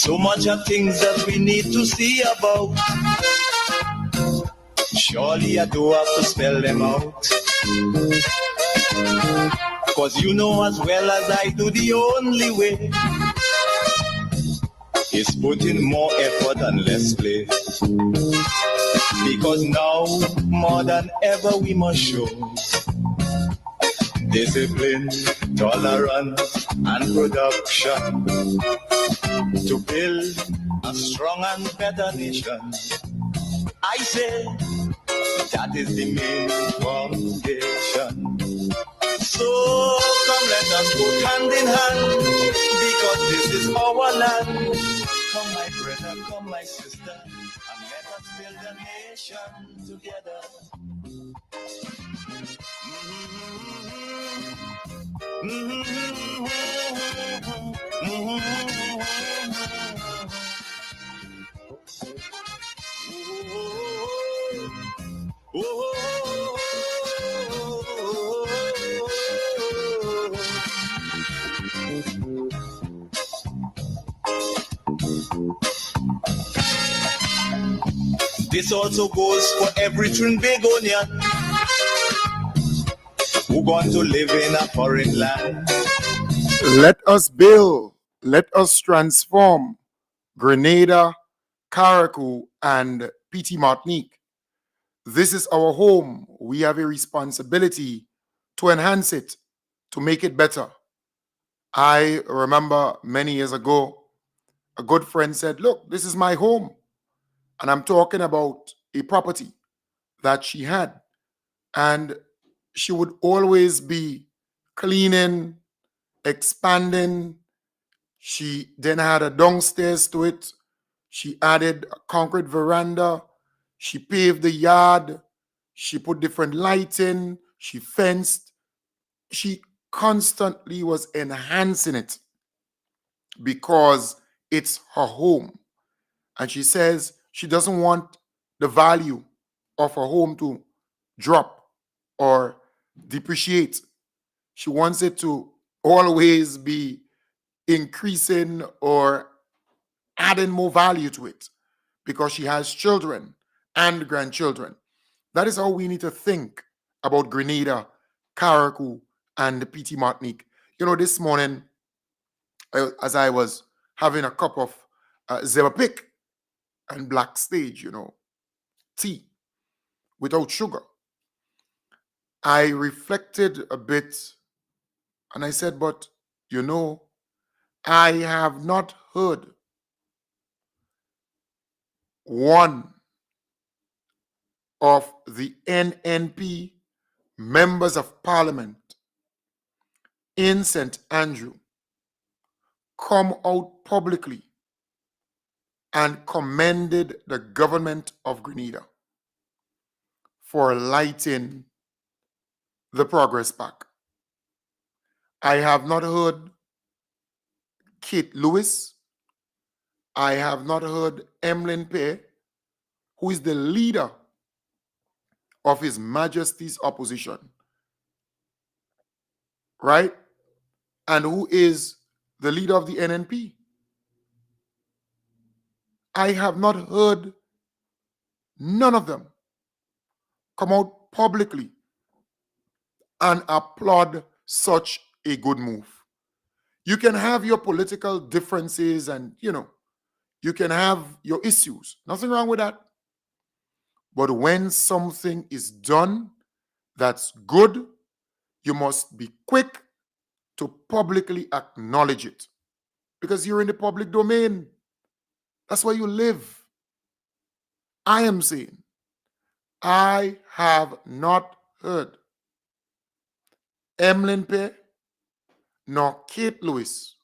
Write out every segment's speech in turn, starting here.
So much of things that we need to see about. Surely I do have to spell them out. Cause you know as well as I do, the only way is putting more effort and less play. Because now, more than ever, we must show discipline, tolerance, and production to build a strong and better nation. I say that is the main foundation. So come let us go hand in hand, because this is our land. Come my brother, come my sister, and let us build a nation together. This also goes for every Trinbagonian who want to live in a foreign land. Let us build, let us transform Grenada, Carriacou, and Petite Martinique. This is our home. We have a responsibility to enhance it, to make it better. I remember many years ago, a good friend said, look, this is my home. And I'm talking about a property that she had. And she would always be cleaning, expanding. She then had a downstairs to it. She added a concrete veranda. She paved the yard. She put different lighting. She fenced. She constantly was enhancing it because it's her home. And she says she doesn't want the value of her home to drop or depreciate. She wants it to always be increasing or adding more value to it because she has children and grandchildren. That is how we need to think about Grenada, Carriacou, and Petite Martinique. You know, this morning, as I was having a cup of Zebapik and Black Stage, you know, tea without sugar, I reflected a bit and I said, but you know, I have not heard one of the NNP members of parliament in St. Andrew come out publicly and commended the government of Grenada for lighting the Progress Pack. I have not heard Kate Lewis. I have not heard Emlyn Pay, who is the leader of His Majesty's opposition, right? And who is the leader of the NNP. I have not heard none of them come out publicly and applaud such a good move. You can have your political differences and, you know, you can have your issues. Nothing wrong with that. But when something is done that's good, you must be quick to publicly acknowledge it because you're in the public domain. That's where you live. I am saying, I have not heard Emlyn Pay nor Kate Lewis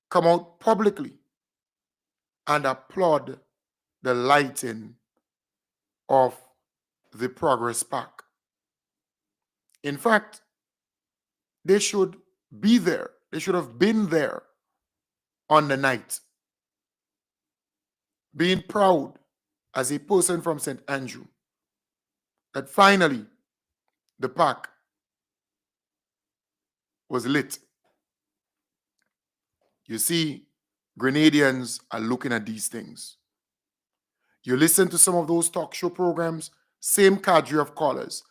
come out publicly and applaud the lighting of the Progress Pack. In fact, they should be there. They should have been there on the night, being proud as a person from St. Andrew that finally the pack was lit. You see, Grenadians are looking at these things. You listen to some of those talk show programs, same cadre of callers.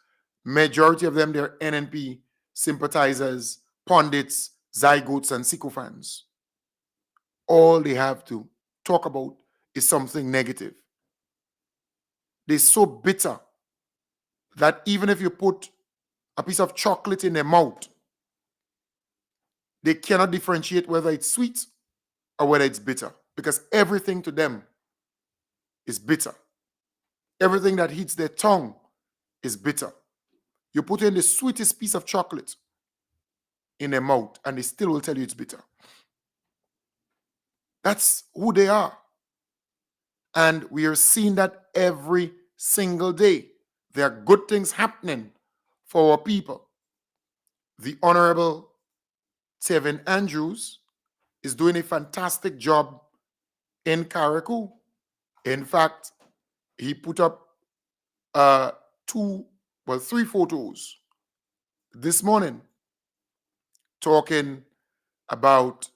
Majority of them, they're NNP sympathizers, pundits, zygotes, and sycophants. All they have to talk about is something negative. They're so bitter that even if you put a piece of chocolate in their mouth, they cannot differentiate whether it's sweet or whether it's bitter, because everything to them is bitter. Everything that hits their tongue is bitter. You put in the sweetest piece of chocolate in their mouth and they still will tell you it's bitter. That's who they are. And we are seeing that every single day. There are good things happening for our people. The Honorable Tevin Andrews is doing a fantastic job in Carriacou. In fact, he put up 3 photos this morning talking about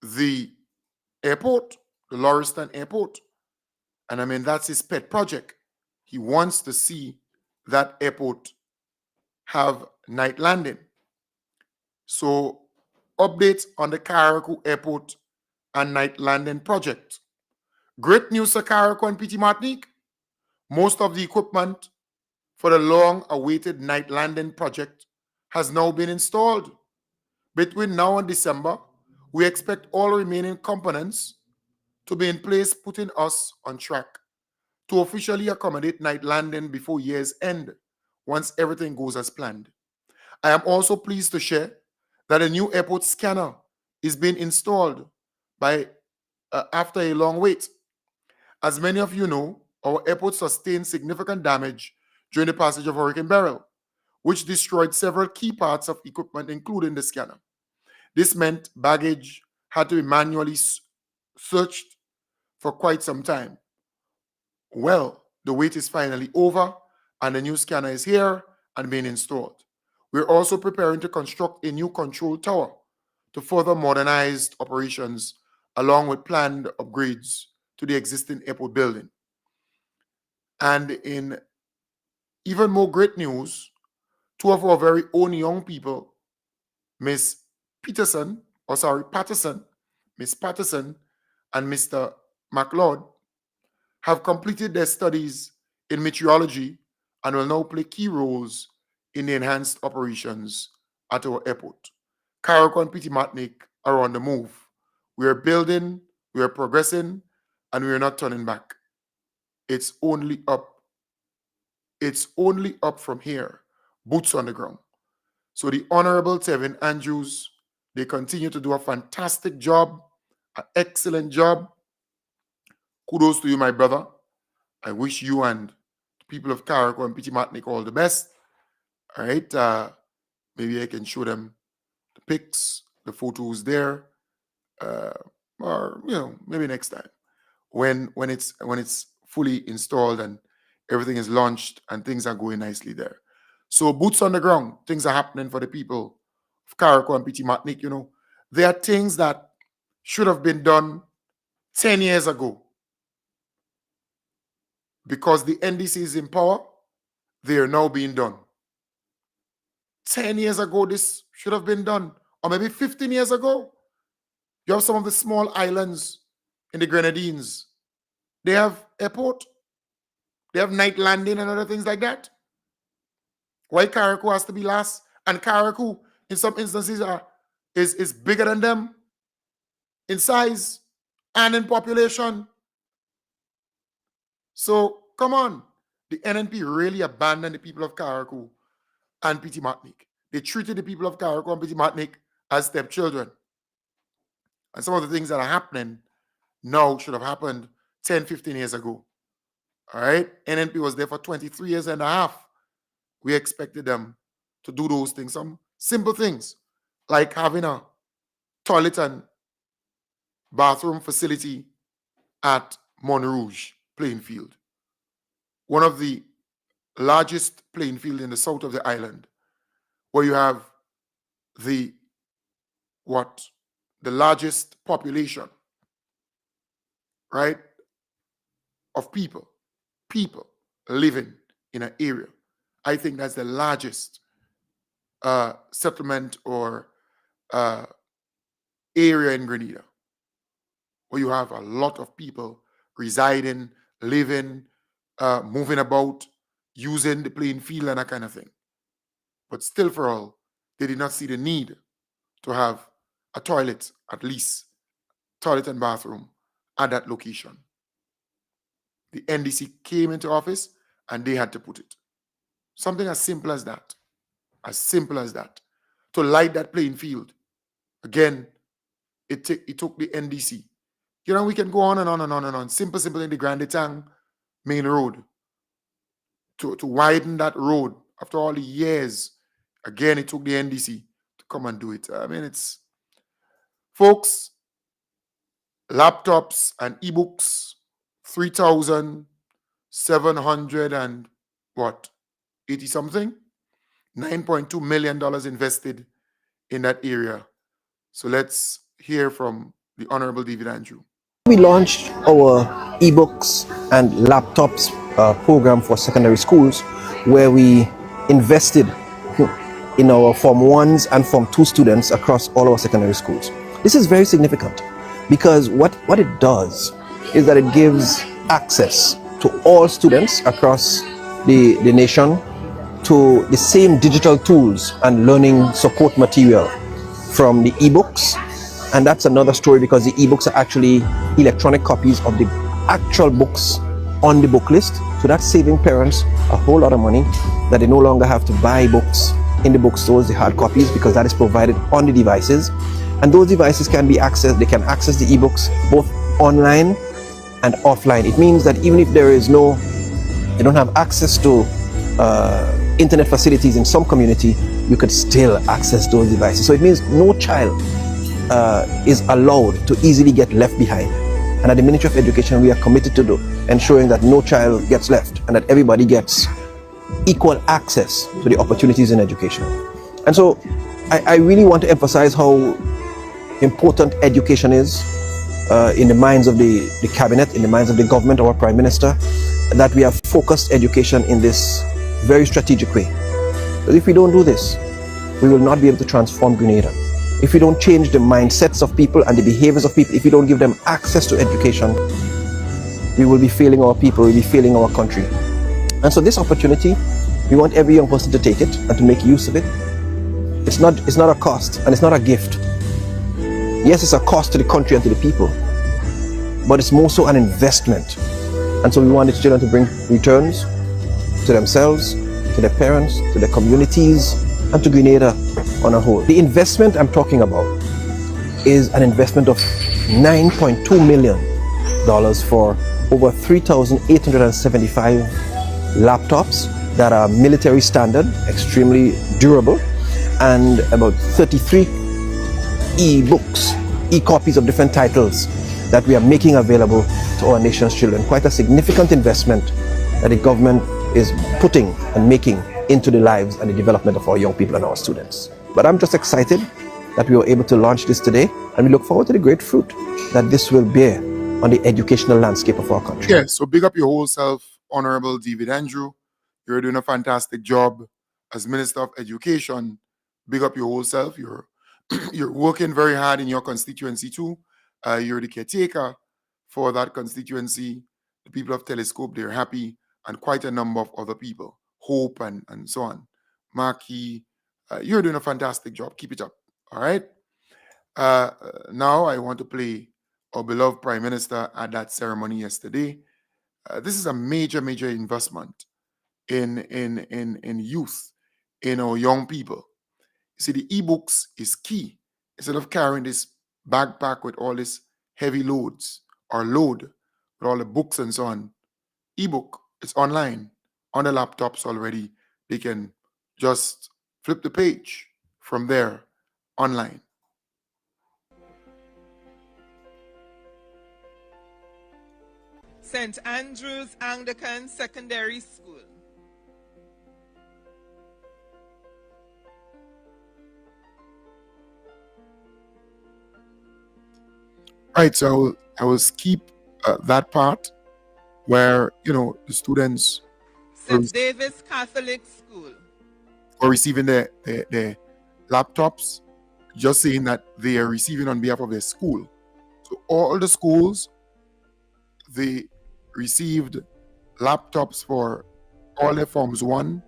the airport, the Lauriston Airport. And I mean, that's his pet project. He wants to see that airport have night landing. So, updates on the Carriacou Airport and night landing project. Great news for Carriacou and Petite Martinique. Most of the equipment for the long-awaited night landing project has now been installed. Between now and December, we expect all remaining components to be in place, putting us on track to officially accommodate night landing before year's end, once everything goes as planned. I am also pleased to share that a new airport scanner is being installed after a long wait. As many of you know, our airport sustained significant damage during the passage of Hurricane Beryl, which destroyed several key parts of equipment, including the scanner. This meant baggage had to be manually searched for quite some time. Well, the wait is finally over, and the new scanner is here and being installed. We're also preparing to construct a new control tower to further modernize operations, along with planned upgrades to the existing airport building. And in even more great news, 2 of our very own young people, Miss Patterson, Miss Patterson and Mr. McLeod, have completed their studies in meteorology and will now play key roles in the enhanced operations at our airport. Carriacou and Petite Martinique are on the move. We are building, we are progressing, and we are not turning back. It's only up. It's only up from here, boots on the ground. So the Honorable Tevin Andrews, they continue to do a fantastic job, an excellent job. Kudos to you, my brother. I wish you and the people of Carriacou and Petite Martinique all the best. All right. Maybe I can show them the pics, the photos there, or maybe next time when it's fully installed and everything is launched and things are going nicely there. So boots on the ground, things are happening for the people of Carriacou and Petite Martinique. There are things that should have been done 10 years ago. Because the NDC is in power, they are now being done. 10 years ago, this should have been done. Or maybe 15 years ago. You have some of the small islands in the Grenadines. They have airport. They have night landing and other things like that. Why Carriacou has to be last? And Carriacou, in some instances, is bigger than them in size and in population. So, come on. The NNP really abandoned the people of Carriacou and Petite Martinique. They treated the people of Carriacou and Petite Martinique as stepchildren. And some of the things that are happening now should have happened 10, 15 years ago. All right? NNP was there for 23 years and a half. We expected them to do those things. Some simple things, like having a toilet and bathroom facility at Montrouge playing field. One of the largest playing field in the south of the island, where you have the largest population right, of people living in an area. I think that's the largest settlement or uh, area in Grenada, where you have a lot of people residing, living, moving about, using the playing field and that kind of thing. But still, for all, they did not see the need to have a toilet, at least toilet and bathroom, at that location. The NDC came into office and they had to put it. Something as simple as that. As simple as that. To light that playing field. Again, it took the NDC. You know, we can go on and on and on and on. Simple in the Grand Tang main road. To widen that road after all the years. Again, it took the NDC to come and do it. I mean, it's, folks, laptops and ebooks, 3,700 and what, 80 something? $9.2 million invested in that area. So let's hear from the Honorable David Andrew. We launched our ebooks and laptops program for secondary schools, where we invested in our Form 1s and Form 2 students across all our secondary schools. This is very significant because what it does is that it gives access to all students across the nation to the same digital tools and learning support material from the ebooks. And that's another story, because the ebooks are actually electronic copies of the actual books on the book list. So that's saving parents a whole lot of money, that they no longer have to buy books in the bookstores, the hard copies, because that is provided on the devices. And those devices can be accessed, they can access the ebooks both online and offline. It means that even if they don't have access to internet facilities in some community, you could still access those devices. So it means no child is allowed to easily get left behind. And at the Ministry of Education, we are committed to ensuring that no child gets left and that everybody gets equal access to the opportunities in education. And so I really want to emphasize how important education is in the minds of the cabinet, in the minds of the government, our Prime Minister, that we have focused education in this very strategic way. But if we don't do this, we will not be able to transform Grenada. If we don't change the mindsets of people and the behaviors of people, if we don't give them access to education, we will be failing our people, we'll be failing our country. And so this opportunity, we want every young person to take it and to make use of it. It's not a cost and it's not a gift. Yes, it's a cost to the country and to the people, but it's more so an investment. And so we want the children to bring returns to themselves, to their parents, to their communities, and to Grenada on a whole. The investment I'm talking about is an investment of $9.2 million for over 3,875 laptops that are military standard, extremely durable, and about 33 e-books, e-copies of different titles that we are making available to our nation's children. Quite a significant investment that the government is putting and making into the lives and the development of our young people and our students. But I'm just excited that we were able to launch this today, and we look forward to the great fruit that this will bear on the educational landscape of our country. Yeah, so big up your whole self, Honorable David Andrew. You're doing a fantastic job as Minister of Education. Big up your whole self. You're working very hard in your constituency too. You're the caretaker for that constituency. The people of Telescope, they're happy, and quite a number of other people, Hope and so on. Marquis, you're doing a fantastic job. Keep it up. All right. Now I want to play our beloved Prime Minister at that ceremony yesterday. This is a major investment in youth, in our young people. You see, the ebooks is key. Instead of carrying this backpack with all these heavy loads or load with all the books and so on, ebook, it's online on the laptops already. They can just flip the page from there online. St. Andrew's Anglican Secondary School. Right, so I will skip that part where, you know, the students St. David's Catholic School. are receiving their laptops, just saying that they are receiving on behalf of their school. So all the schools, they received laptops for all their Forms 1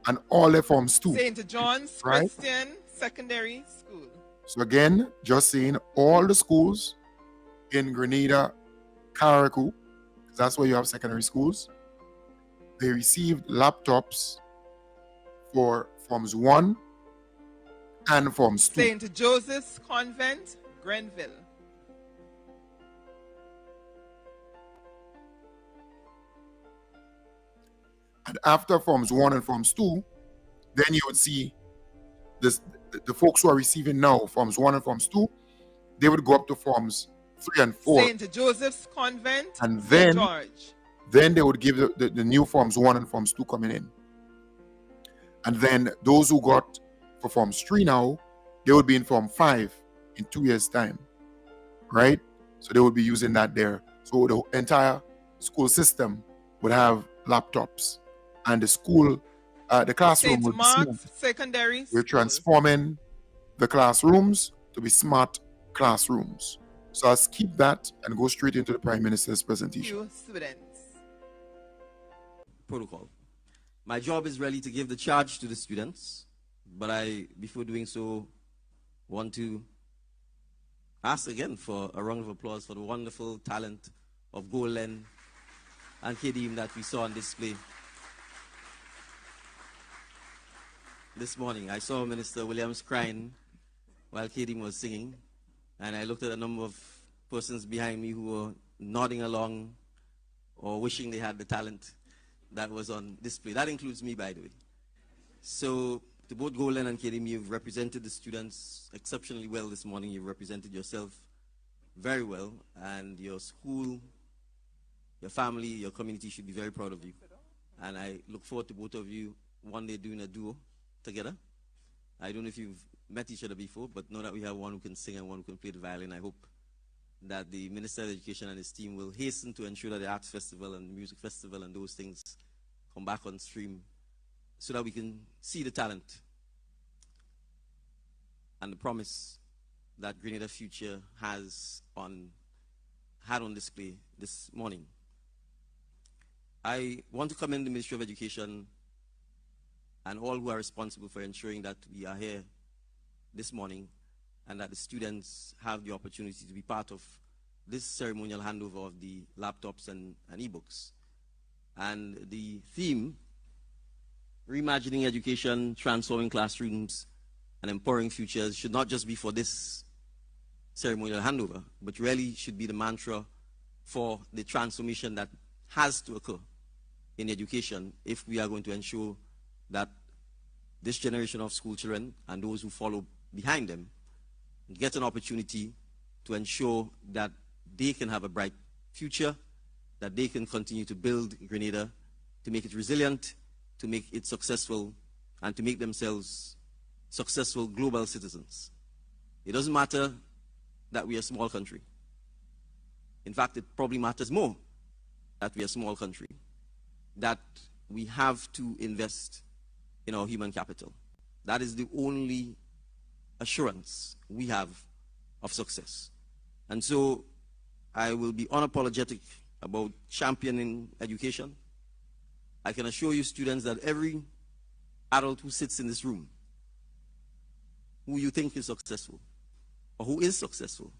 and all their Forms 2. St. John's Right. Christian Secondary School. So again, just saying all the schools in Grenada, Carriacou, that's where you have secondary schools, they received laptops for Forms 1 and Forms 2. St. Joseph's Convent, Grenville. And after Forms 1 and Forms 2, then you would see this, the folks who are receiving now Forms 1 and Forms 2, they would go up to Forms 3 and 4. St. Joseph's Convent, And St. then- George. Then they would give the new Forms 1 and Forms 2 coming in. And then those who got for Forms 3 now, they would be in Form 5 in 2 years' time. Right? So they would be using that there. So the entire school system would have laptops. And the school, the classroom St. would be Mark's smart. Secondary We're School. transforming the classrooms to be smart classrooms. So let's keep that and go straight into the Prime Minister's presentation. Few students. Protocol. My job is really to give the charge to the students, but I, before doing so, want to ask again for a round of applause for the wonderful talent of Golan and Kedim that we saw on display this morning. I saw Minister Williams crying while Kedim was singing, and I looked at a number of persons behind me who were nodding along or wishing they had the talent that was on display. That includes me, by the way. So, to both Golan and Kedim, you've represented the students exceptionally well this morning. You've represented yourself very well, and your school, your family, your community should be very proud of you. And I look forward to both of you one day doing a duo together. I don't know if you've met each other before, but know that we have one who can sing and one who can play the violin. I hope that the Minister of Education and his team will hasten to ensure that the Arts Festival and the Music Festival and those things come back on stream so that we can see the talent and the promise that Grenada Future had on display this morning. I want to commend the Ministry of Education and all who are responsible for ensuring that we are here this morning and that the students have the opportunity to be part of this ceremonial handover of the laptops and e-books. And the theme, reimagining education, transforming classrooms, and empowering futures, should not just be for this ceremonial handover, but really should be the mantra for the transformation that has to occur in education if we are going to ensure that this generation of school children and those who follow behind them get an opportunity to ensure that they can have a bright future, that they can continue to build Grenada, to make it resilient, to make it successful, and to make themselves successful global citizens. It doesn't matter that we are a small country. In fact, it probably matters more that we are a small country, that we have to invest in our human capital. That is the only assurance we have of success. And so I will be unapologetic about championing education. I can assure you, students, that every adult who sits in this room, who you think is successful, or who is successful,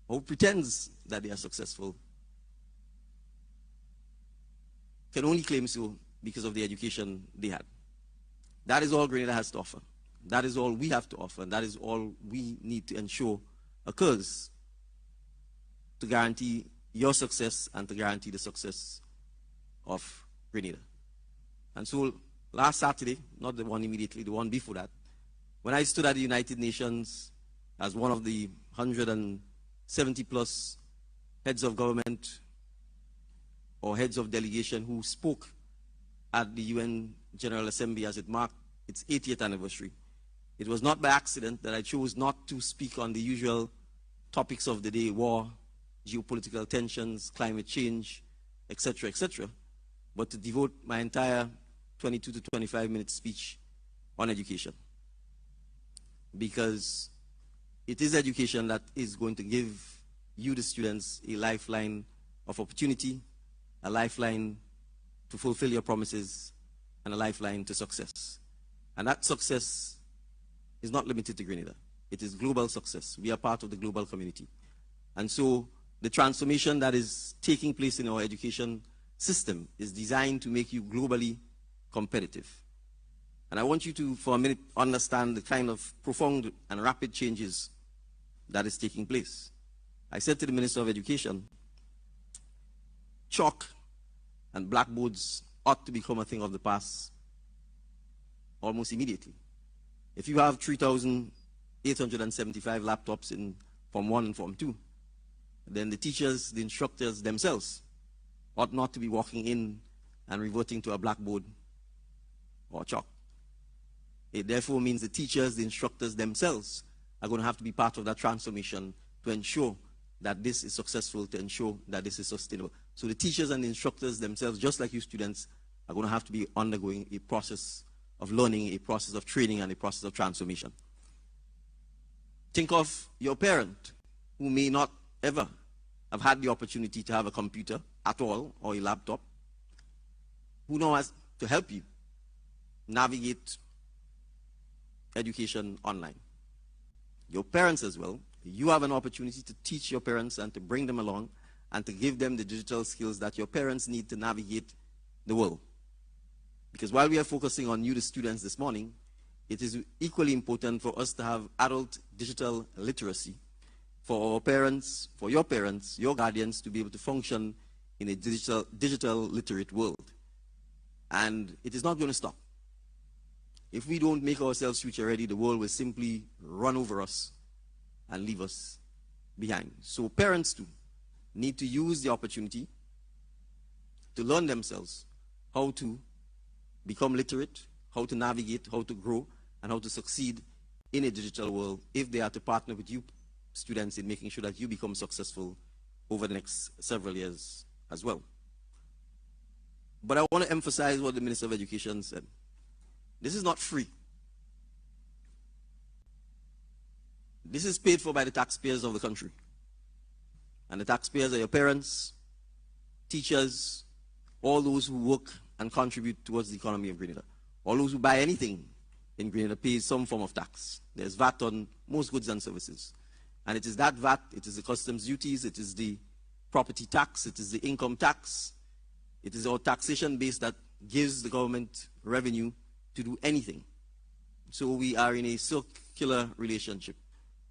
or who pretends that they are successful, can only claim so because of the education they had. That is all Grenada has to offer. That is all we have to offer, and that is all we need to ensure occurs to guarantee your success and to guarantee the success of Grenada. And so last Saturday, not the one immediately, the one before that, when I stood at the United Nations as one of the 170 plus heads of government or heads of delegation who spoke at the UN General Assembly as it marked its 80th anniversary, it was not by accident that I chose not to speak on the usual topics of the day: war, geopolitical tensions, climate change, etc., etc., but to devote my entire 22 to 25-minute speech on education. Because it is education that is going to give you, the students, a lifeline of opportunity, a lifeline to fulfill your promises, and a lifeline to success. And that success is not limited to Grenada. It is global success. We are part of the global community. And so the transformation that is taking place in our education system is designed to make you globally competitive. And I want you to, for a minute, understand the kind of profound and rapid changes that is taking place. I said to the Minister of Education, chalk and blackboards ought to become a thing of the past almost immediately. If you have 3,875 laptops in Form 1 and Form 2, then the teachers, the instructors themselves ought not to be walking in and reverting to a blackboard or chalk. It therefore means the teachers, the instructors themselves are going to have to be part of that transformation to ensure that this is successful, to ensure that this is sustainable. So the teachers and the instructors themselves, just like you students, are going to have to be undergoing a process of learning, a process of training, and a process of transformation. Think of your parent who may not ever have had the opportunity to have a computer at all or a laptop, who now has to help you navigate education online. Your parents as well, you have an opportunity to teach your parents and to bring them along and to give them the digital skills that your parents need to navigate the world. Because while we are focusing on you, the students, this morning, it is equally important for us to have adult digital literacy for our parents, for your parents, your guardians, to be able to function in a digital literate world. And it is not going to stop. If we don't make ourselves future ready, the world will simply run over us and leave us behind. So parents too need to use the opportunity to learn themselves how to become literate, how to navigate, how to grow, and how to succeed in a digital world if they are to partner with you students in making sure that you become successful over the next several years as well. But I want to emphasize what the Minister of Education said. This is not free. This is paid for by the taxpayers of the country. And the taxpayers are your parents, teachers, all those who work and contribute towards the economy of Grenada. All those who buy anything in Grenada pay some form of tax. There's VAT on most goods and services. And it is that VAT, it is the customs duties, it is the property tax, it is the income tax, it is our taxation base that gives the government revenue to do anything. So we are in a circular relationship.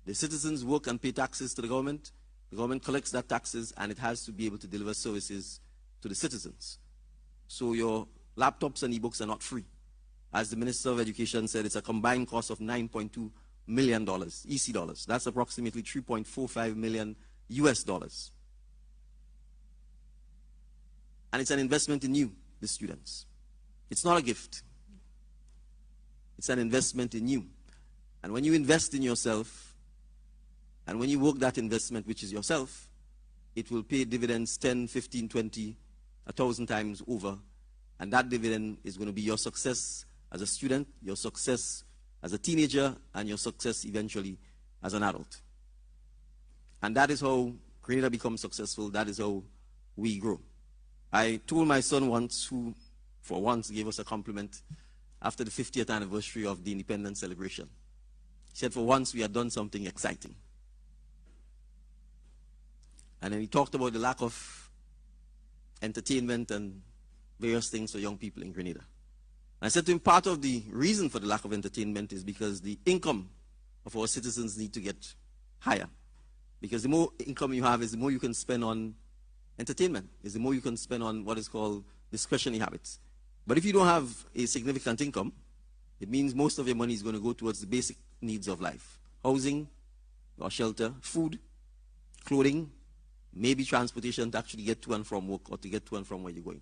The citizens work and pay taxes to the government collects that taxes, and it has to be able to deliver services to the citizens. So your laptops and ebooks are not free. As the Minister of Education said, it's a combined cost of $9.2 million, EC dollars. That's approximately $3.45 million US dollars. And it's an investment in you, the students. It's not a gift. It's an investment in you. And when you invest in yourself, and when you work that investment, which is yourself, it will pay dividends 10, 15, 20, 1,000 times over. And that dividend is going to be your success as a student, your success as a teenager, and your success eventually as an adult. And that is how Grenada becomes successful. That is how we grow. I told my son once, who for once gave us a compliment after the 50th anniversary of the independence celebration. He said, for once we had done something exciting. And then he talked about the lack of entertainment and various things for young people in Grenada. And I said to him, part of the reason for the lack of entertainment is because the income of our citizens need to get higher. Because the more income you have is the more you can spend on entertainment, is the more you can spend on what is called discretionary habits. But if you don't have a significant income, it means most of your money is going to go towards the basic needs of life. Housing or shelter, food, clothing, maybe transportation to actually get to and from work or to get to and from where you're going.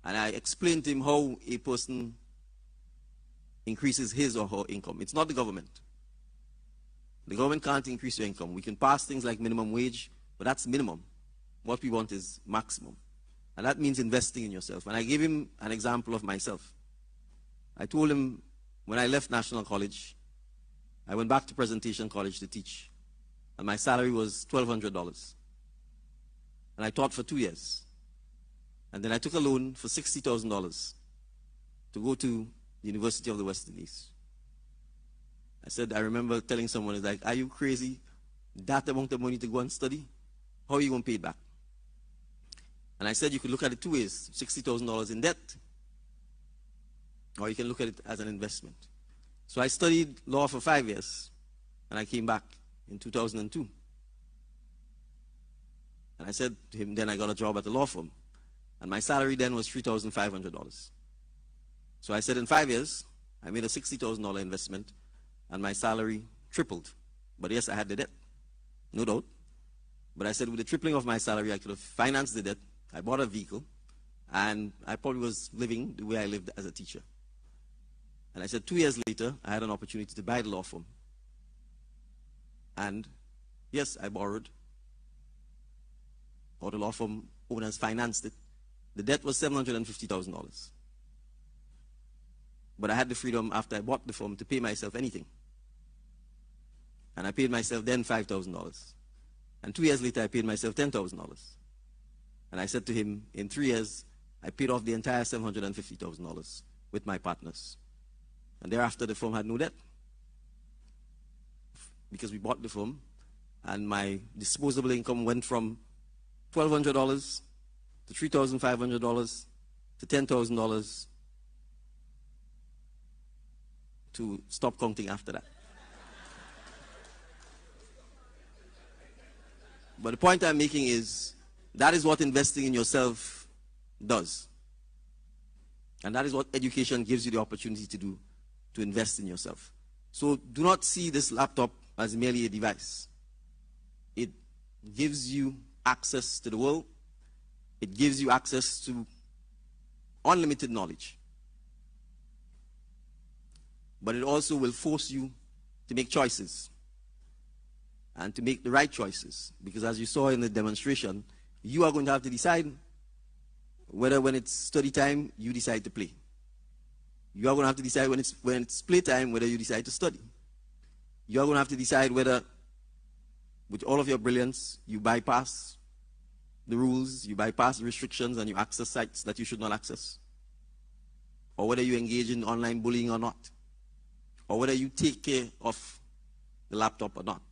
And I explained to him how a person increases his or her income. It's not the government. The government can't increase your income. We can pass things like minimum wage, but that's minimum. What we want is maximum. And that means investing in yourself. And I gave him an example of myself. I told him when I left National College, I went back to Presentation College to teach. And my salary was $1,200. And I taught for 2 years. And then I took a loan for $60,000 to go to the University of the West Indies. I remember telling someone, it's like, are you crazy? That amount of money to go and study? How are you going to pay it back? And I said you could look at it two ways, $60,000 in debt, or you can look at it as an investment. So I studied law for 5 years, and I came back in 2002. And I said to him, then I got a job at the law firm. And my salary then was $3,500. So I said in 5 years, I made a $60,000 investment, and my salary tripled. But yes, I had the debt, no doubt. But I said with the tripling of my salary, I could have financed the debt. I bought a vehicle, and I probably was living the way I lived as a teacher. And I said 2 years later, I had an opportunity to buy the law firm. And yes, I borrowed, or the law firm owners financed it. The debt was $750,000. But I had the freedom after I bought the firm to pay myself anything. And I paid myself then $5,000. And 2 years later, I paid myself $10,000. And I said to him, in 3 years, I paid off the entire $750,000 with my partners. And thereafter, the firm had no debt. Because we bought the firm, and my disposable income went from $1,200 to $3,500 to $10,000 to stop counting after that. But the point I'm making is that is what investing in yourself does. And that is what education gives you the opportunity to do, to invest in yourself. So do not see this laptop as merely a device. It gives you access to the world. It gives you access to unlimited knowledge. But it also will force you to make choices, and to make the right choices. Because as you saw in the demonstration, you are going to have to decide whether when it's study time, you decide to play. You are going to have to decide when it's play time, whether you decide to study. You are going to have to decide whether, with all of your brilliance, you bypass the rules, you bypass the restrictions, and you access sites that you should not access. Or whether you engage in online bullying or not. Or whether you take care of the laptop or not.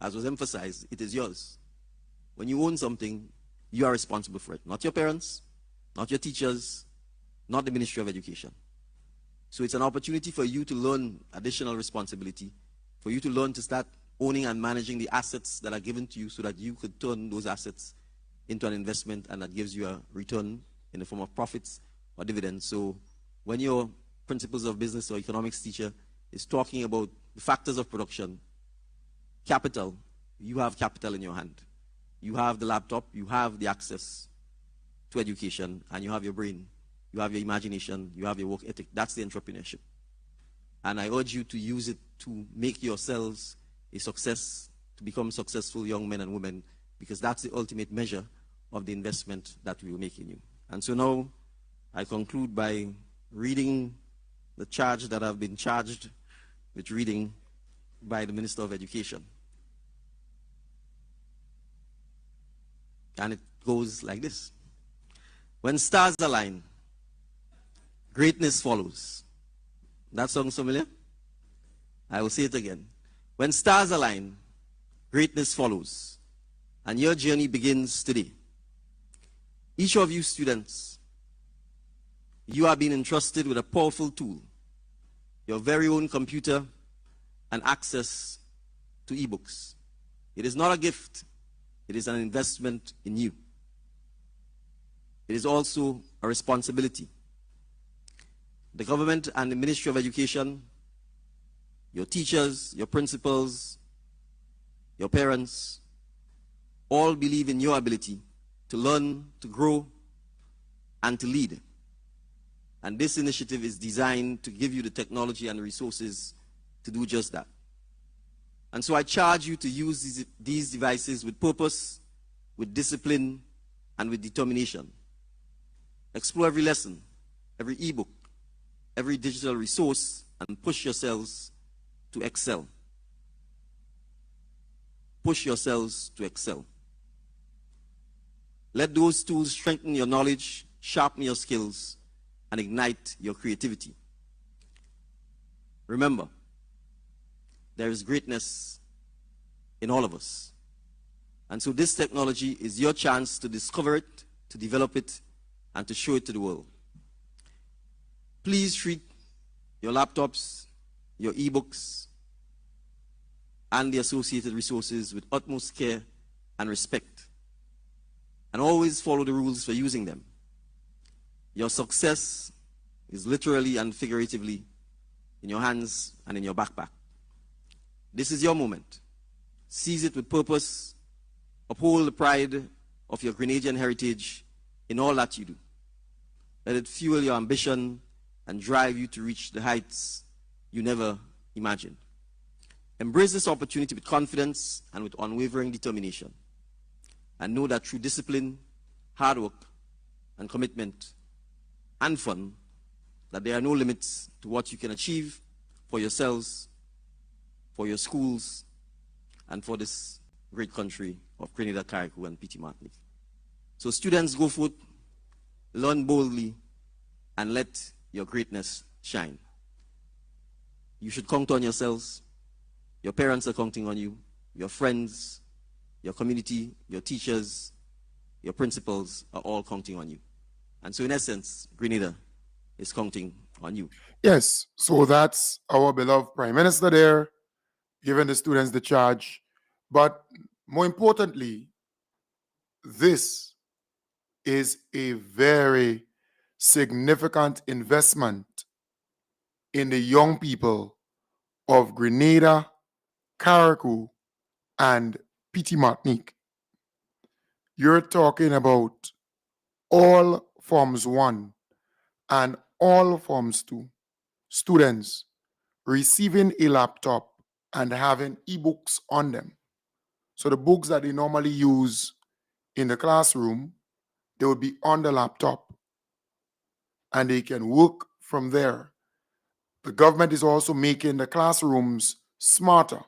As was emphasized, it is yours. When you own something, you are responsible for it. Not your parents, not your teachers, not the Ministry of Education. So it's an opportunity for you to learn additional responsibility, for you to learn to start owning and managing the assets that are given to you so that you could turn those assets into an investment, and that gives you a return in the form of profits or dividends. So when your principles of business or economics teacher is talking about the factors of production, capital, you have capital in your hand. You have the laptop, you have the access to education, and you have your brain, you have your imagination, you have your work ethic. That's the entrepreneurship. And I urge you to use it to make yourselves a success, to become successful young men and women, because that's the ultimate measure of the investment that we will make in you. And so now I conclude by reading the charge that I've been charged with reading by the Minister of Education. And it goes like this. When stars align, greatness follows. That sounds familiar? I will say it again. When stars align, greatness follows. And your journey begins today. Each of you students, you are being entrusted with a powerful tool, your very own computer and access to ebooks. It is not a gift. It is an investment in you. It is also a responsibility. The government and the Ministry of Education, your teachers, your principals, your parents, all believe in your ability to learn, to grow, and to lead. And this initiative is designed to give you the technology and the resources to do just that. And so I charge you to use these devices with purpose, with discipline, and with determination. Explore every lesson, every ebook, every digital resource, and push yourselves to excel. Push yourselves to excel. Let those tools strengthen your knowledge, sharpen your skills, and ignite your creativity. Remember, there is greatness in all of us. And so this technology is your chance to discover it, to develop it, and to show it to the world. Please treat your laptops, your ebooks, and the associated resources with utmost care and respect. And always follow the rules for using them. Your success is literally and figuratively in your hands and in your backpack. This is your moment. Seize it with purpose. Uphold the pride of your Grenadian heritage in all that you do. Let it fuel your ambition and drive you to reach the heights you never imagined. Embrace this opportunity with confidence and with unwavering determination. And know that through discipline, hard work, and commitment, and fun, that there are no limits to what you can achieve for yourselves, for your schools, and for this great country of Grenada, Carriacou, and Petite Martinique. So students, go forth, learn boldly, and let your greatness shine. You should count on yourselves. Your parents are counting on you. Your friends, your community, your teachers, your principals are all counting on you. And so in essence, Grenada is counting on you. Yes, so that's our beloved Prime Minister there, giving the students the charge. But more importantly, this is a very significant investment in the young people of Grenada, Carriacou, and Petite Martinique. You're talking about all Forms 1 and all Forms 2 students receiving a laptop and having ebooks on them. So the books that they normally use in the classroom, they will be on the laptop and they can work from there. The government is also making the classrooms smarter.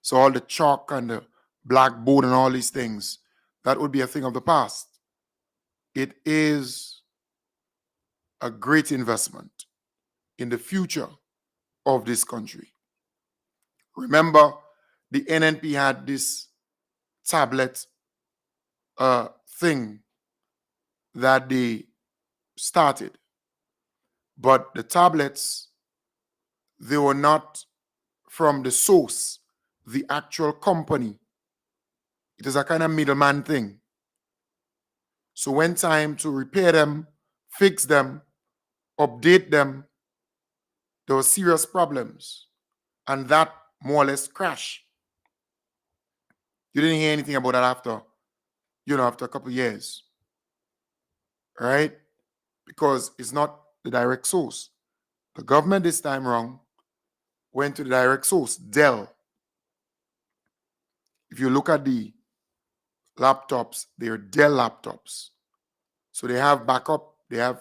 So all the chalk and the blackboard and all these things, that would be a thing of the past. It is a great investment in the future of this country. Remember, the NNP had this tablet thing that they started. But the tablets, they were not from the source, the actual company. It is a kind of middleman thing. So when time to repair them, fix them, update them, there were serious problems. And that more or less crashed. You didn't hear anything about that after a couple of years. Right? Because it's not the direct source. The government this time around went to the direct source, Dell. If you look at the laptops, they are Dell laptops. So they have backup, they have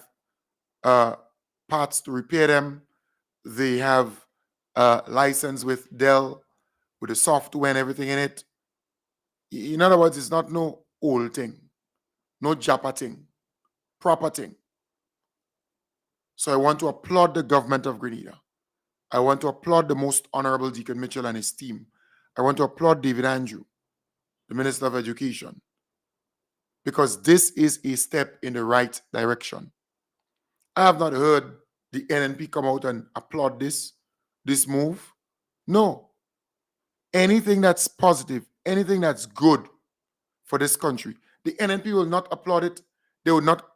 parts to repair them. They have license with Dell, with the software and everything in it. In other words, it's not no old thing, no Japa thing, proper thing. So I want to applaud the government of Grenada. I want to applaud the Most Honorable Deacon Mitchell and his team. I want to applaud David Andrew, the Minister of Education, because this is a step in the right direction. I have not heard the NNP come out and applaud this move. No. Anything that's positive, anything that's good for this country, the NNP will not applaud it. They will not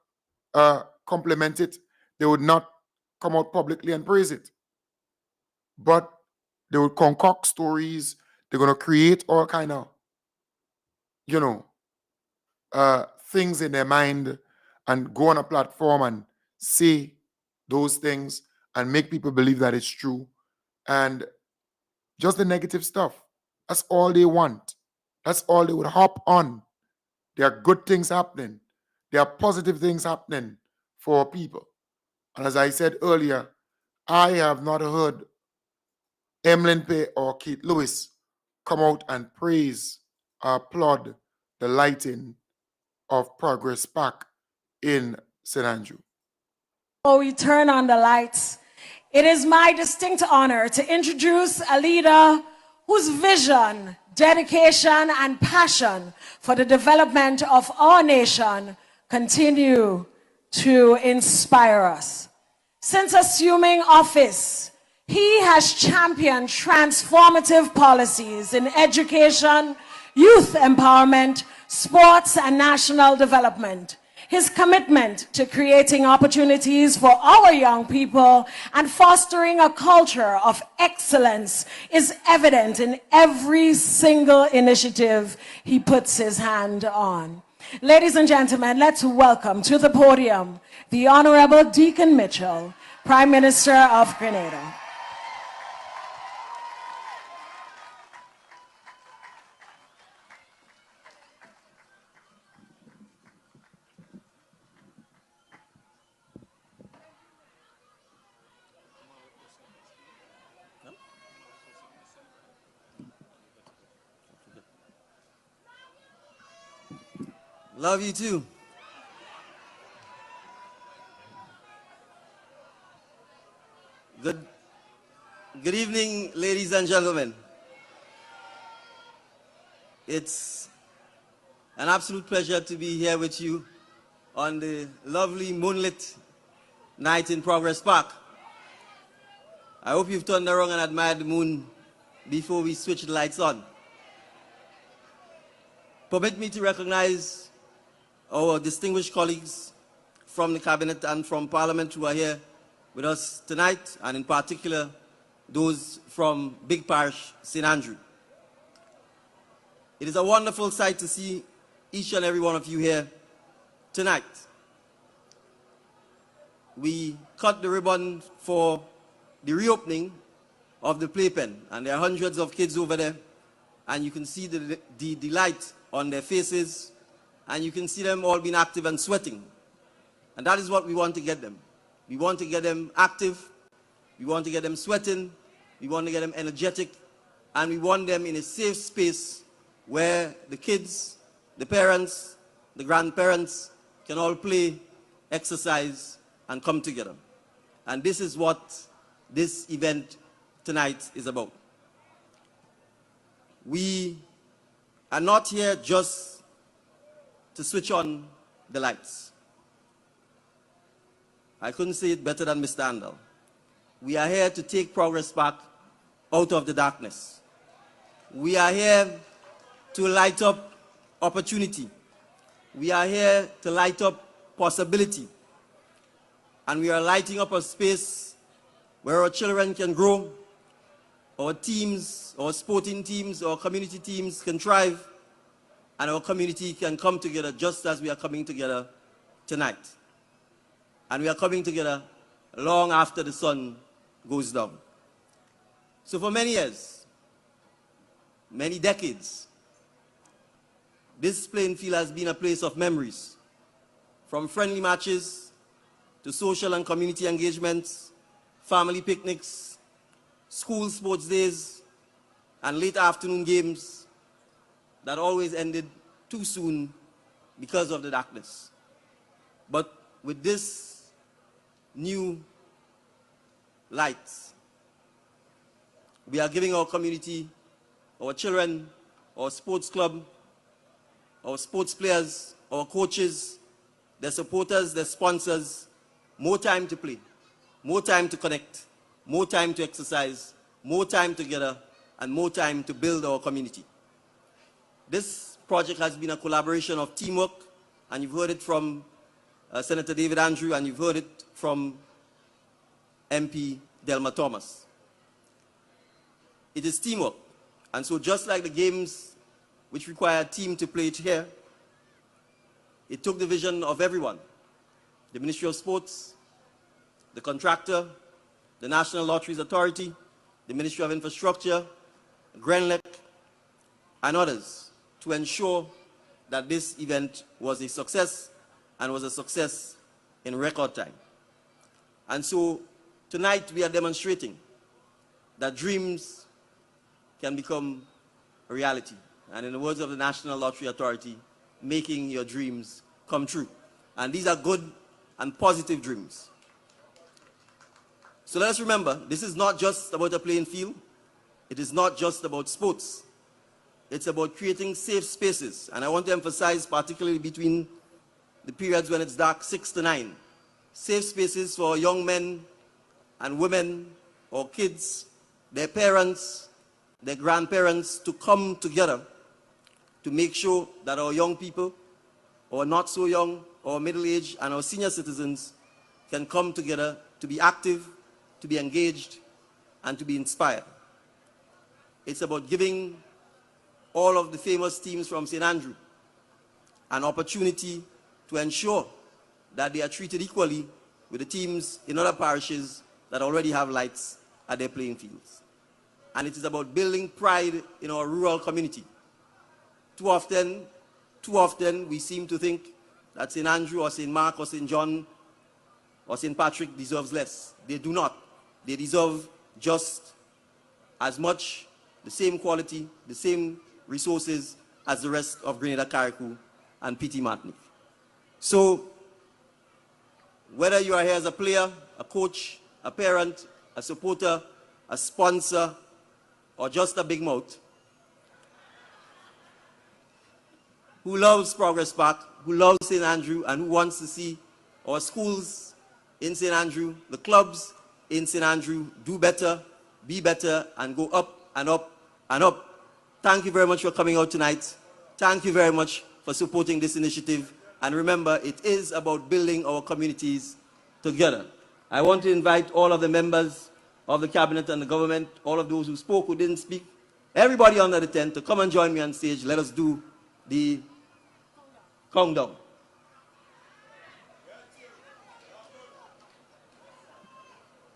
compliment it. They would not come out publicly and praise it. But they will concoct stories. They're going to create all kind of, things in their mind and go on a platform and say those things and make people believe that it's true. And just the negative stuff. That's all they want. That's all they would hop on. There are good things happening. There are positive things happening for people. And as I said earlier, I have not heard Emlyn Pay or Keith Lewis come out and praise or applaud the lighting of Progress Park in St. Andrew. Before we turn on the lights, it is my distinct honor to introduce a leader whose vision, dedication, and passion for the development of our nation continue to inspire us. Since assuming office, he has championed transformative policies in education, youth empowerment, sports, and national development. His commitment to creating opportunities for our young people and fostering a culture of excellence is evident in every single initiative he puts his hand on. Ladies and gentlemen, let's welcome to the podium the Honorable Deacon Mitchell, Prime Minister of Grenada. Love you too. Good evening, ladies and gentlemen. It's an absolute pleasure to be here with you on the lovely moonlit night in Progress Park. I hope you've turned around and admired the moon before we switch the lights on. Permit me to recognize our distinguished colleagues from the Cabinet and from Parliament who are here with us tonight, and in particular, those from Big Parish, St. Andrew. It is a wonderful sight to see each and every one of you here tonight. We cut the ribbon for the reopening of the playpen, and there are hundreds of kids over there, and you can see the delight on their faces, and you can see them all being active and sweating. And that is what we want to get them. We want to get them active, we want to get them sweating, we want to get them energetic, and we want them in a safe space where the kids, the parents, the grandparents can all play, exercise, and come together. And this is what this event tonight is about. We are not here just to switch on the lights. I couldn't say it better than Mr. Andal. We are here to take Progress Park out of the darkness. We are here to light up opportunity. We are here to light up possibility. And we are lighting up a space where our children can grow, our teams, our sporting teams, our community teams can thrive, and our community can come together just as we are coming together tonight. And we are coming together long after the sun goes down. So for many years, many decades, this playing field has been a place of memories, from friendly matches to social and community engagements, family picnics, school sports days, and late afternoon games that always ended too soon because of the darkness. But with this new lights, we are giving our community, our children, our sports club, our sports players, our coaches, their supporters, their sponsors, more time to play, more time to connect, more time to exercise, more time together, and more time to build our community. This project has been a collaboration of teamwork, and you've heard it from Senator David Andrew, and you've heard it from MP Delma Thomas. It is teamwork, and so just like the games which require a team to play it here, it took the vision of everyone, the Ministry of Sports, the contractor, the National Lotteries Authority, the Ministry of Infrastructure, Grenlec, and others, to ensure that this event was a success and was a success in record time. And so tonight we are demonstrating that dreams can become a reality. And in the words of the National Lottery Authority, making your dreams come true. And these are good and positive dreams. So let us remember, this is not just about a playing field. It is not just about sports. It's about creating safe spaces. And I want to emphasize, particularly between the periods when it's dark, 6 to 9, safe spaces for young men and women or kids, their parents, their grandparents to come together to make sure that our young people, or not so young, or middle-aged, and our senior citizens can come together to be active, to be engaged, and to be inspired. It's about giving all of the famous teams from St. Andrew an opportunity to ensure that they are treated equally with the teams in other parishes that already have lights at their playing fields. And it is about building pride in our rural community. Too often we seem to think that St. Andrew or St. Mark or St. John or St. Patrick deserves less. They do not. They deserve just as much, the same quality, the same resources as the rest of Grenada, Carriacou, and PT Martinique. So, whether you are here as a player, a coach, a parent, a supporter, a sponsor, or just a big mouth, who loves Progress Park, who loves St. Andrew, and who wants to see our schools in St. Andrew, the clubs in St. Andrew do better, be better, and go up and up and up. Thank you very much for coming out tonight. Thank you very much for supporting this initiative. And remember, it is about building our communities together. I want to invite all of the members of the cabinet and the government, all of those who spoke, who didn't speak, everybody under the tent to come and join me on stage. Let us do the countdown.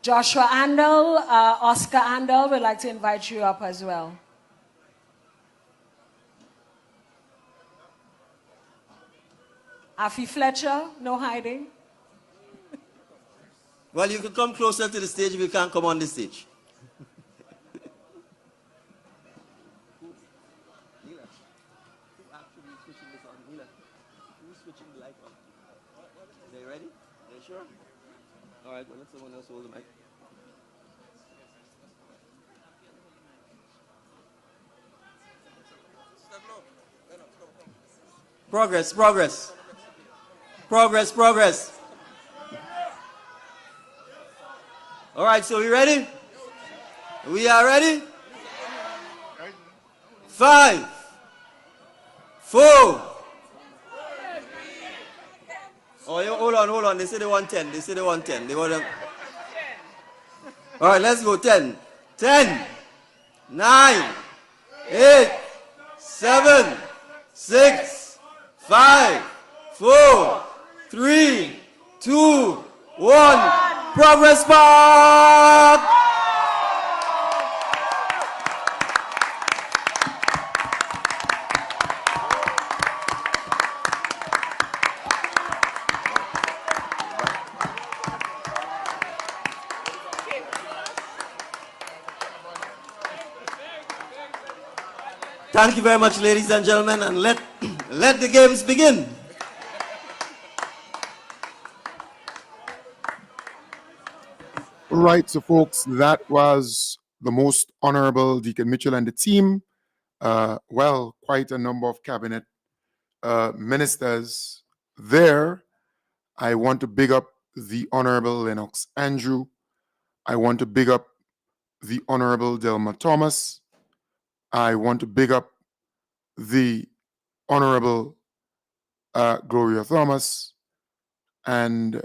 Joshua Andel, Oscar Andel, we'd like to invite you up as well. Afi Fletcher, no hiding. Well, you can come closer to the stage if you can't come on the stage. They ready? They sure? All right, well, let someone else hold the mic. Progress, progress. Progress, progress. All right, so we ready? We are ready? 5, 4. Oh, hold on. They say they want 10. They say they want 10. They want them. All right, let's go. 10. 10, 9, 8, 7, 6, 5, 4, 3, 2, 1. Progress Park! Thank you very much, ladies and gentlemen, and let the games begin. Right, so folks, that was the Most Honorable Deacon Mitchell and the team. Well, quite a number of cabinet ministers there. I want to big up the Honorable Lennox Andrew. I want to big up the Honorable Delma Thomas. I want to big up the Honorable Gloria Thomas and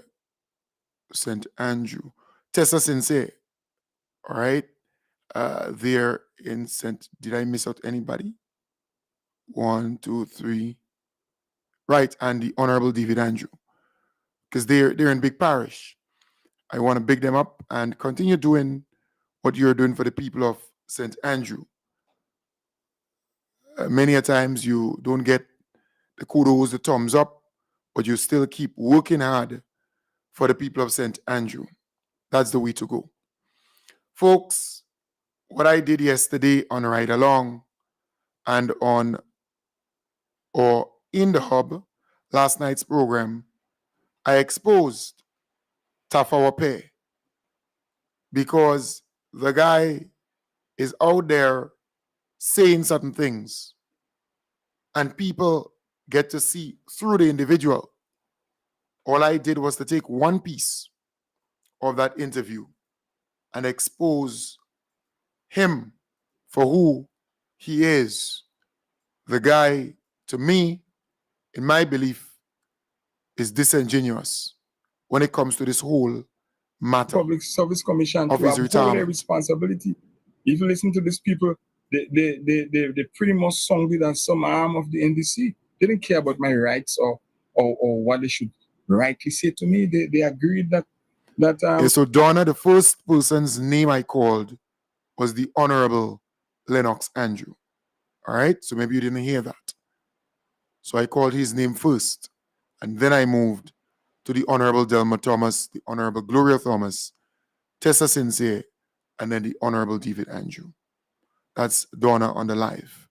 St. Andrew. Tessa Sensei, all right? There in St. Did I miss out anybody? 1, 2, 3. Right, and the Honorable David Andrew, because they're in Big Parish. I want to big them up and continue doing what you're doing for the people of St. Andrew. Many a times you don't get the kudos, the thumbs up, but you still keep working hard for the people of St. Andrew. That's the way to go. Folks, what I did yesterday on Ride Along and on or in the hub, last night's program, I exposed Tafawa Pay because the guy is out there saying certain things and people get to see through the individual. All I did was to take one piece of that interview and expose him for who he is. The guy, to me, in my belief, is disingenuous when it comes to this whole matter Public Service Commission of to his uphold their retirement. responsibility. If you listen to these people, they pretty much sounded as some arm of the NDC. They didn't care about my rights or what they should rightly say to me. They agreed that Okay, so Donna, the first person's name I called was the Honorable Lennox Andrew. All right, so maybe you didn't hear that. So I called his name first, and then I moved to the Honorable Delma Thomas, the Honorable Gloria Thomas, Tessa Sincere, and then the Honorable David Andrew. That's Donna on the live.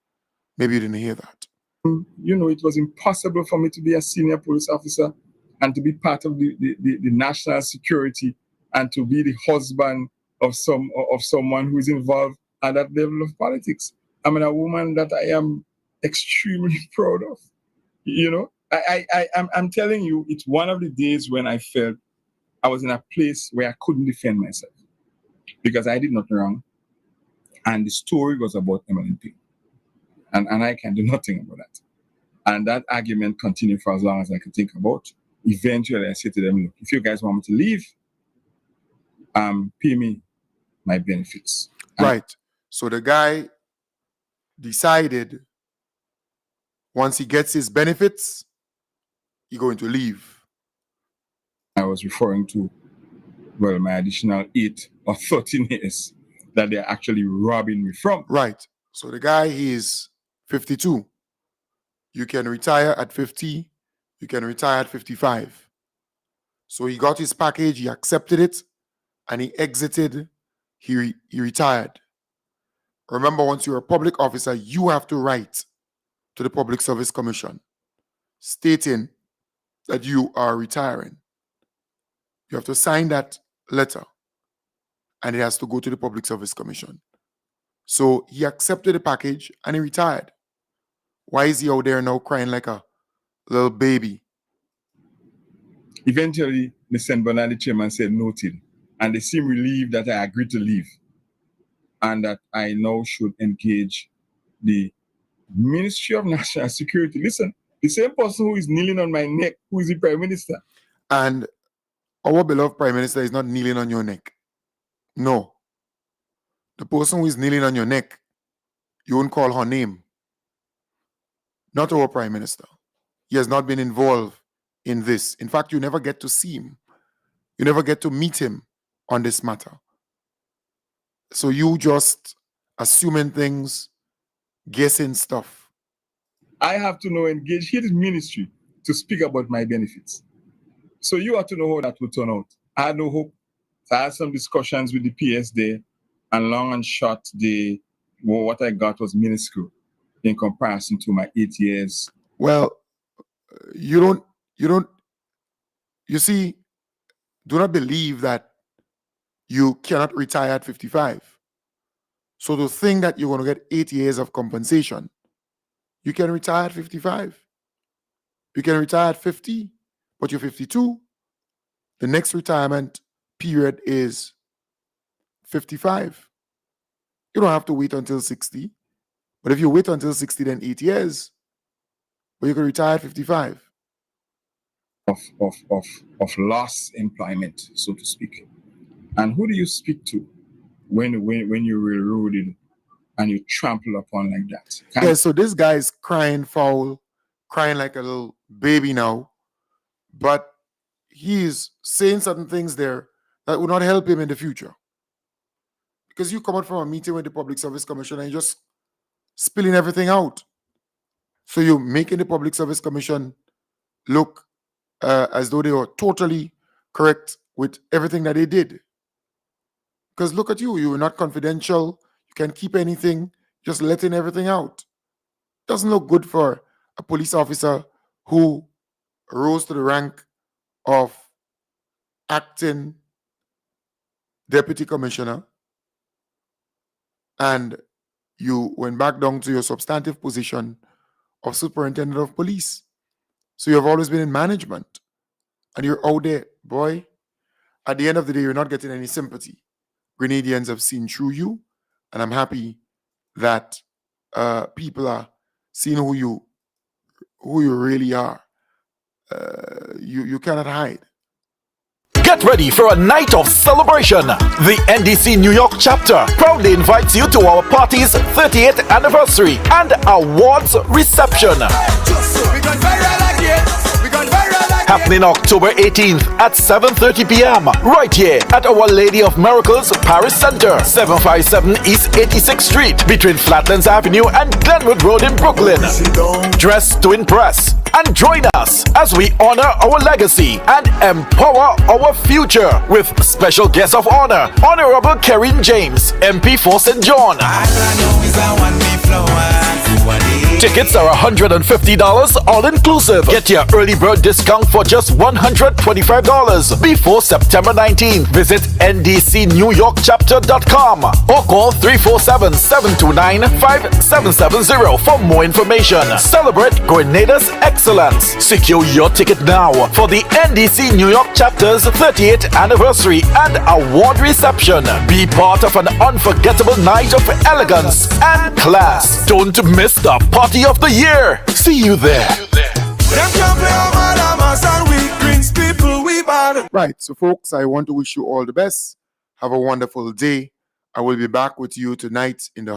Maybe you didn't hear that. it was impossible for me to be a senior police officer and to be part of the national security and to be the husband of someone who is involved at that level of politics. I mean, a woman that I am extremely proud of. I'm telling you, it's one of the days when I felt I was in a place where I couldn't defend myself because I did nothing wrong. And the story was about Emmeline Payne. And I can do nothing about that. And that argument continued for as long as I could think about. Eventually, I said to them, look, if you guys want me to leave, pay me my benefits. Right. So the guy decided once he gets his benefits, he's going to leave. I was referring to, well, my additional 8 or 13 years that they're actually robbing me from. Right. So the guy, he is 52. You can retire at 50. You can retire at 55. So he got his package, he accepted it, and he exited. He retired. Remember, once you're a public officer, you have to write to the Public Service Commission stating that you are retiring. You have to sign that letter, and it has to go to the Public Service Commission. So he accepted the package and he retired. Why is he out there now crying like a little baby? Eventually, the St. Bernard chairman said noted, and they seemed relieved that I agreed to leave and that I now should engage the Ministry of National Security. Listen, the same person who is kneeling on my neck, who is the Prime Minister. And our beloved Prime Minister is not kneeling on your neck. No. The person who is kneeling on your neck, you won't call her name. Not our Prime Minister. He has not been involved in this. In fact, you never get to see him. You never get to meet him on this matter. So you just assuming things, guessing stuff. I have to now engage his ministry to speak about my benefits. So you have to know how that will turn out. I had no hope. So I had some discussions with the PS there, and long and short, what I got was minuscule in comparison to my 8 years. Well, you see, do not believe that you cannot retire at 55. So to think that you're going to get 8 years of compensation, you can retire at 55. You can retire at 50, but you're 52. The next retirement period is 55. You don't have to wait until 60. But if you wait until 60, then 8 years. But you can retire at 55. Of lost employment, so to speak. And who do you speak to when you're railroaded and you trample upon like that? Yeah, so this guy is crying foul, crying like a little baby now, but he's saying certain things there that will not help him in the future. Because you come out from a meeting with the Public Service Commission and you're just spilling everything out. So you're making the Public Service Commission look as though they were totally correct with everything that they did. Because look at you, you were not confidential, you can't keep anything, just letting everything out. Doesn't look good for a police officer who rose to the rank of acting deputy commissioner and you went back down to your substantive position of superintendent of police. So you have always been in management and you're out there, boy. At the end of the day, you're not getting any sympathy. Grenadians have seen through you, and I'm happy that people are seeing who you really are. You cannot hide. Get ready for a night of celebration. The NDC New York chapter proudly invites you to our party's 38th anniversary and awards reception. Happening October 18th at 7:30 p.m. right here at Our Lady of Miracles Paris Center, 757 East 86th Street, between Flatlands Avenue and Glenwood Road in Brooklyn. Dress to impress and join us as we honor our legacy and empower our future with special guest of honor, Honorable Kerrin James, MP for St. John. Tickets are $150 all inclusive. Get your early bird discount for just $125 before September 19th. Visit ndcnewyorkchapter.com or call 347-729-5770 for more information. Celebrate Grenada's excellence. Secure your ticket now for the NDC New York chapter's 38th anniversary and award reception. Be part of an unforgettable night of elegance and class. Don't miss the party of the year. See you there. Right, so folks, I want to wish you all the best. Have a wonderful day. I will be back with you tonight in the